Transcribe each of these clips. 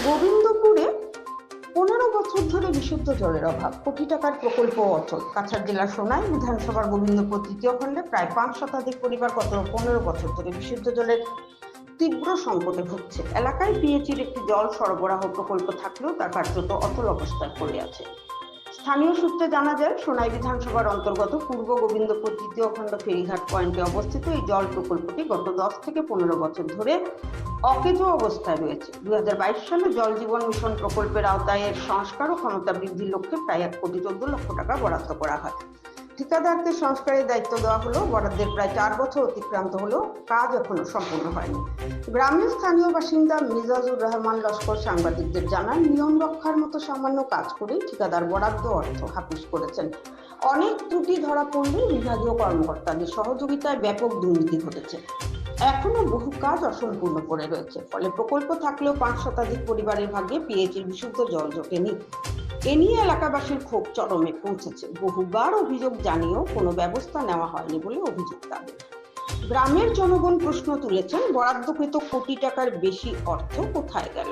গোবিন্দপুরে 15 বছর ধরে বিশুদ্ধ জলের অভাব, কোটি টাকার প্রকল্প অচল। কাছাড় জেলার সোনাই বিধানসভার গোবিন্দপুর তৃতীয় খণ্ডে প্রায় 5 শতাধিক পরিবার গত 15 বছর ধরে বিশুদ্ধ জলের তীব্র সংকটে ভুগছে। এলাকায় পিএইচির একটি জল সরবরাহ প্রকল্প থাকলেও তা কার্যত অচল অবস্থায় পড়ে আছে। স্থানীয় সূত্রে জানা যায়, সোনাই বিধানসভার অন্তর্গত পূর্ব গোবিন্দপুর তৃতীয় খণ্ড ফেরিঘাট পয়েন্টে অবস্থিত এই জল প্রকল্পটি গত 10 থেকে 15 বছর ধরে অকেজো অবস্থায় রয়েছে। 2022 সালে জল জীবন মিশন প্রকল্পের আওতায় এর সংস্কার ও ক্ষমতা বৃদ্ধির লক্ষ্যে প্রায় 1,14,00,000 টাকা বরাদ্দ করা হয়। ঠিকাদারদের সংস্কারের দায়িত্ব দেওয়া হলো। বরাদ্দের প্রায় 4 বছর অতিক্রান্ত হলেও কাজ এখনো সম্পূর্ণ হয়নি। গ্রামের স্থানীয় বাসিন্দা মিজাজুর রহমান লস্কর সাংবাদিকদের জানান, নিয়ম রক্ষার মতো সামান্য কাজ করেই ঠিকাদার বরাদ্দ অর্থ হাফিস করেছেন। অনেক ত্রুটি ধরা পড়লেও বিভাগীয় কর্মকর্তাদের সহযোগিতায় ব্যাপক দুর্নীতি ঘটেছে। এখনো বহু কাজ অসম্পূর্ণ পড়ে রয়েছে। ফলে প্রকল্প থাকলেও 5 শতাধিক পরিবারের ভাগ্যে পিএইচির বিশুদ্ধ জল জোটেনি। এ নিয়ে এলাকাবাসীর ক্ষোভ চরমে পৌঁছেছে। বহুবার অভিযোগ জানিয়েও কোনো ব্যবস্থা নেওয়া হয়নি বলে অভিযোগ তাদের। গ্রামের জনগণ প্রশ্ন তুলেছেন, বরাদ্দকৃত কোটি টাকার বেশি অর্থ কোথায় গেল?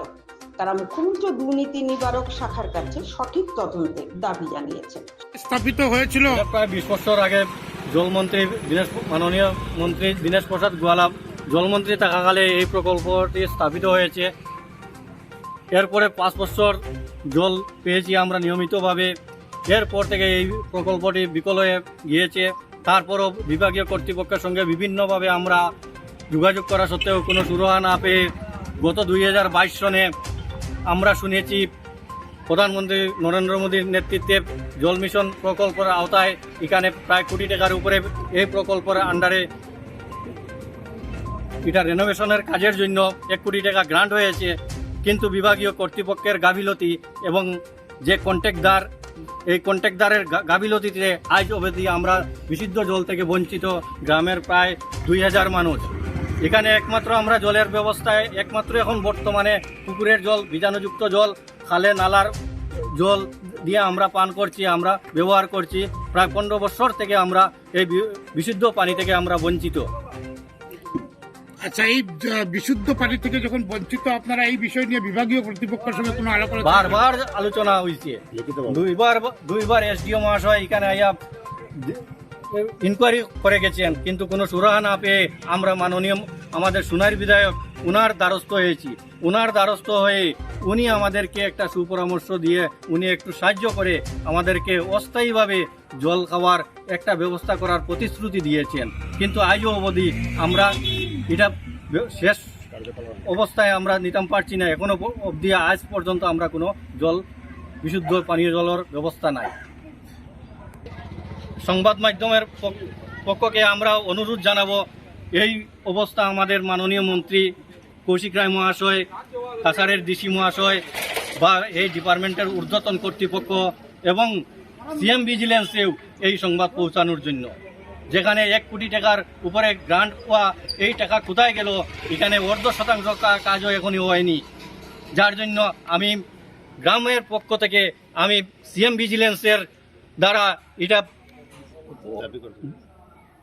তারা মুখ্যমন্ত্রী দুর্নীতি নিবারক শাখার কাছে সঠিক তদন্তের দাবি জানিয়েছেন। স্থাপিত হয়েছিল প্রায় 20 বছর আগে জলমন্ত্রী মাননীয় মন্ত্রী দীনেশ প্রসাদ গোয়ালা জলমন্ত্রী থাকাকালে এই প্রকল্পটি স্থাপিত হয়েছে। এরপরে 5 বছর জল পেয়েছি আমরা নিয়মিতভাবে। এরপর থেকে এই প্রকল্পটি বিকল হয়ে গিয়েছে। তারপরও বিভাগীয় কর্তৃপক্ষের সঙ্গে বিভিন্নভাবে আমরা যোগাযোগ করা সত্ত্বেও কোনো সুরাহা না পেয়ে গত 2022 সনে আমরা শুনেছি প্রধানমন্ত্রী নরেন্দ্র মোদীর নেতৃত্বে জল মিশন প্রকল্পের আওতায় এখানে প্রায় কোটি টাকার উপরে এই প্রকল্পের আন্ডারে এটা রেনোভেশনের কাজের জন্য 1 কোটি টাকা গ্রান্ট হয়েছে। কিন্তু বিভাগীয় কর্তৃপক্ষের গাফিলতি এবং যে কন্ট্রাক্টদার, এই কন্ট্রাক্টদারের গাফিলতিতে আজ অবধি আমরা বিশুদ্ধ জল থেকে বঞ্চিত গ্রামের প্রায় 2000 মানুষ। এখানে একমাত্র আমরা জলের ব্যবস্থায় একমাত্র এখন বর্তমানে পুকুরের জল, বীজাণুযুক্ত জল, খালে নালার জল দিয়ে আমরা পান করছি, আমরা ব্যবহার করছি। প্রায় 15 বছর থেকে আমরা এই বিশুদ্ধ পানি থেকে আমরা বঞ্চিত। আচ্ছা, এই বিশুদ্ধ পানি থেকে যখন বঞ্চিত, আপনারা এই বিষয় নিয়ে বিভাগীয় কর্তৃপক্ষের সঙ্গে কোনো আলোচনা? বারবার আলোচনা হয়েছে, দুইবার এসডিও মহাশয় এখানে আইয়া ইনকোয়ারি করে গেছেন, কিন্তু কোনো সুরাহা না পেয়ে আমরা মাননীয় আমাদের সোনার বিধায়ক উনার দ্বারস্থ হয়েছি। উনার দ্বারস্থ হয়ে উনি আমাদেরকে একটা সুপরামর্শ দিয়ে উনি একটু সাহায্য করে আমাদেরকে অস্থায়ীভাবে জল খাওয়ার একটা ব্যবস্থা করার প্রতিশ্রুতি দিয়েছেন। কিন্তু আজও অবধি আমরা এটা শেষ অবস্থায় আমরা নিতাম পারছি না। এখনো অবধি আজ পর্যন্ত আমরা কোনো জল, বিশুদ্ধ পানীয় জলের ব্যবস্থা নাই। সংবাদ মাধ্যমের পক্ষকে আমরা অনুরোধ জানাবো, এই অবস্থা আমাদের মাননীয় মন্ত্রী কৌশিক রায় মহাশয়, কাছাড়ের ডিসি মহাশয় বা এই ডিপার্টমেন্টের ঊর্ধ্বতন কর্তৃপক্ষ এবং সিএম ভিজিলেন্সেও এই সংবাদ পৌঁছানোর জন্য। যেখানে 1 কোটি টাকার উপরে গ্রান্ট পাওয়া, এই টাকা কোথায় গেল? এখানে 0.5% কাজও এখনই হয়নি। যার জন্য আমি গ্রামের পক্ষ থেকে আমি সিএম ভিজিলেন্সের দ্বারা এটা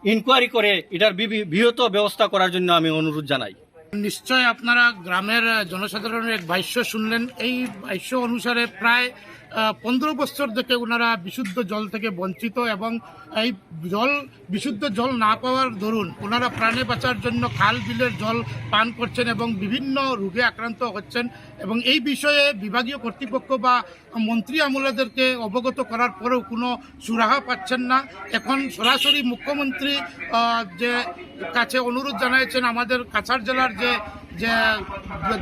ইনকোয়ারি করে এটার বৃহৎ ব্যবস্থা করার জন্য আমি অনুরোধ জানাই। নিশ্চয় আপনারা গ্রামের জনসাধারণের এক ভাষ্য শুনলেন। এই ভাষ্য অনুসারে প্রায় 15 বছর থেকে ওনারা বিশুদ্ধ জল থেকে বঞ্চিত এবং এই বিশুদ্ধ জল না পাওয়ার দরুন ওনারা প্রাণে বাঁচার জন্য খাল বিলের জল পান করছেন এবং বিভিন্ন রোগে আক্রান্ত হচ্ছেন। এবং এই বিষয়ে বিভাগীয় কর্তৃপক্ষ বা মন্ত্রী আমলাদেরকে অবগত করার পরেও কোনো সুরাহা পাচ্ছেন না। এখন সরাসরি মুখ্যমন্ত্রী যে কাছে অনুরোধ জানিয়েছেন, আমাদের কাছাড় জেলার যে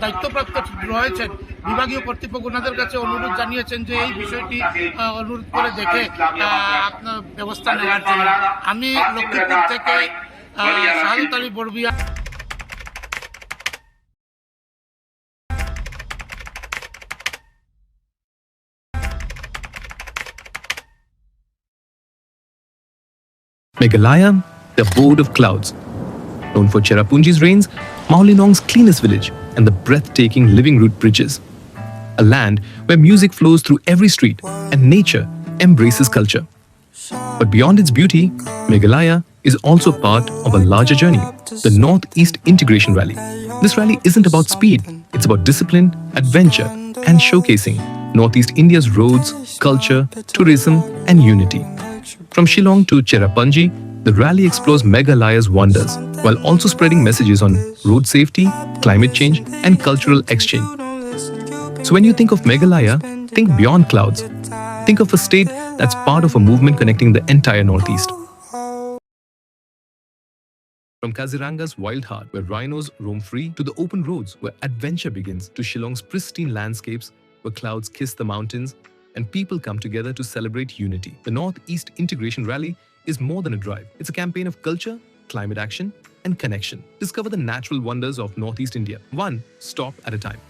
দায়িত্বপ্রাপ্ত রয়েছেন বিভাগীয় কর্তৃপক্ষ, ওনাদের কাছে অনুরোধ জানিয়েছেন যে এই বিষয়টি অনুরোধ করে দেখে আপনার ব্যবস্থা নেওয়ার জন্য। আমি লক্ষ্মীপুর থেকে শাহাদত Ali বড়বিয়া। Meghalaya, the abode of clouds. Known for Cherrapunji's rains, Maulinong's cleanest village, and the breathtaking living root bridges. A land where music flows through every street and nature embraces culture. But beyond its beauty, Meghalaya is also part of a larger journey, the Northeast Integration Rally. This rally isn't about speed, It's about discipline, adventure, and showcasing Northeast India's roads, culture, tourism, and unity. From Shillong to Cherrapunji, the rally explores Meghalaya's wonders while also spreading messages on road safety, climate change, and cultural exchange. So when you think of Meghalaya, think beyond clouds. Think of a state that's part of a movement connecting the entire Northeast. From Kaziranga's wild heart, where rhinos roam free, to the open roads where adventure begins, to Shillong's pristine landscapes where clouds kiss the mountains and people come together to celebrate unity. The Northeast Integration Rally is more than a drive. It's a campaign of culture, climate action, and connection. Discover the natural wonders of Northeast India, one stop at a time.